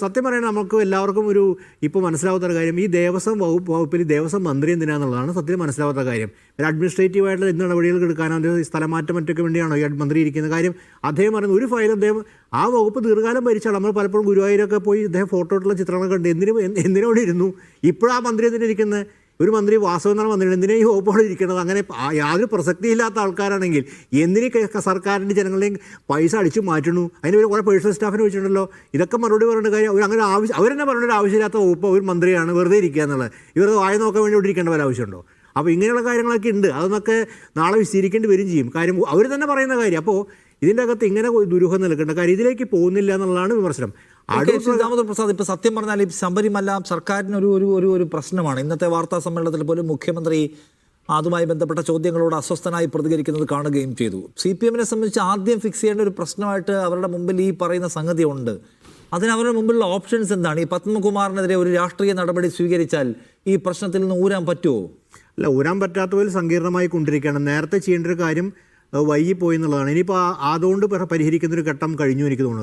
സത്യം പറയാൻ നമുക്ക് എല്ലാവർക്കും ഇപ്പോൾ മനസ്സിലാവാത്ത കാര്യം ഈ ദേവസ്വം വകുപ്പിൽ ദേവസ്വം മന്ത്രി എന്തിനാന്നുള്ളതാണ് സത്യം മനസ്സിലാവാത്ത കാര്യം. ഒരു അഡ്മിനിസ്ട്രേറ്റീവായിട്ടുള്ള എന്ത് നടപടികൾ എടുക്കാനോ അത് സ്ഥലമാറ്റം മറ്റൊക്കെ വേണ്ടിയാണോ ഈ മന്ത്രി ഇരിക്കുന്ന കാര്യം? അദ്ദേഹം പറയുന്നത് ഒരു ഫയൽ അദ്ദേഹം ആ വകുപ്പ് ദീർഘകാലം ഭരിച്ചാൽ നമ്മൾ പലപ്പോഴും ഗുരുവായൂരൊക്കെ പോയി അദ്ദേഹം ഫോട്ടോ ഇട്ടുള്ള ചിത്രങ്ങളൊക്കെ ഉണ്ട്. എന്തിനോട് ഇരുന്നു? ഇപ്പോഴാ മന്ത്രി എന്തിനിരിക്കുന്നത്? ഒരു മന്ത്രി വാസവൻ എന്നാണ് മന്ത്രി, എന്തിനാ ഈ വകുപ്പോടെ ഇരിക്കുന്നത്? അങ്ങനെ യാതൊരു പ്രസക്തിയില്ലാത്ത ആൾക്കാരാണെങ്കിൽ എന്തിനീ സർക്കാരിൻ്റെ ജനങ്ങളുടെയും പൈസ അടിച്ചു മാറ്റണു? അതിന് കുറേ പേഴ്സണൽ സ്റ്റാഫിനെ വെച്ചിട്ടുണ്ടല്ലോ. ഇതൊക്കെ മറുപടി പറയേണ്ട കാര്യം. അങ്ങനെ അവരെന്നെ പറയേണ്ട ഒരു ആവശ്യമില്ലാത്ത വകുപ്പ് ഒരു മന്ത്രിയാണ് വെറുതെ ഇരിക്കുക എന്നുള്ളത്. ഇവരുടെ വായ നോക്കാൻ വേണ്ടി ഇരിക്കേണ്ട പോലെ ആവശ്യമുണ്ടോ? അപ്പോൾ ഇങ്ങനെയുള്ള കാര്യങ്ങളൊക്കെ ഉണ്ട്. അതൊന്നൊക്കെ നാളെ വിശദീകരിക്കേണ്ടി വരും ചെയ്യും. കാര്യം അവർ തന്നെ പറയുന്ന കാര്യം. അപ്പോൾ ഇതിൻ്റെ അകത്ത് ഇങ്ങനെ ദുരൂഹം നിൽക്കേണ്ട കാര്യം ഇതിലേക്ക് പോകുന്നില്ല എന്നുള്ളതാണ് വിമർശനം. ദാമോദർ പ്രസാദ്, ഇപ്പൊ സത്യം പറഞ്ഞാൽ ഈ ശബരിമല സർക്കാരിന് ഒരു പ്രശ്നമാണ്. ഇന്നത്തെ വാർത്താ സമ്മേളനത്തിൽ പോലും മുഖ്യമന്ത്രി അതുമായി ബന്ധപ്പെട്ട ചോദ്യങ്ങളോട് അസ്വസ്ഥനായി പ്രതികരിക്കുന്നത് കാണുകയും ചെയ്തു. CPM-നെ സംബന്ധിച്ച് ആദ്യം ഫിക്സ് ചെയ്യേണ്ട ഒരു പ്രശ്നമായിട്ട് അവരുടെ മുമ്പിൽ ഈ പറയുന്ന സംഗതി ഉണ്ട്. അതിന് അവരുടെ മുമ്പിലുള്ള ഓപ്ഷൻസ് എന്താണ്? ഈ പത്മകുമാറിനെതിരെ ഒരു രാഷ്ട്രീയ നടപടി സ്വീകരിച്ചാൽ ഈ പ്രശ്നത്തിൽ നിന്ന് ഊരാൻ പറ്റുമോ? അല്ല, ഊരാൻ പറ്റാത്ത പോലെ സങ്കീർണമായി കൊണ്ടിരിക്കുകയാണ്. നേരത്തെ ചെയ്യേണ്ട ഒരു കാര്യം വൈകിപ്പോയി എന്നുള്ളതാണ്. ഇനിയിപ്പോൾ അതുകൊണ്ട് പരിഹരിക്കുന്നൊരു ഘട്ടം കഴിഞ്ഞു എനിക്ക് തോന്നുന്നു.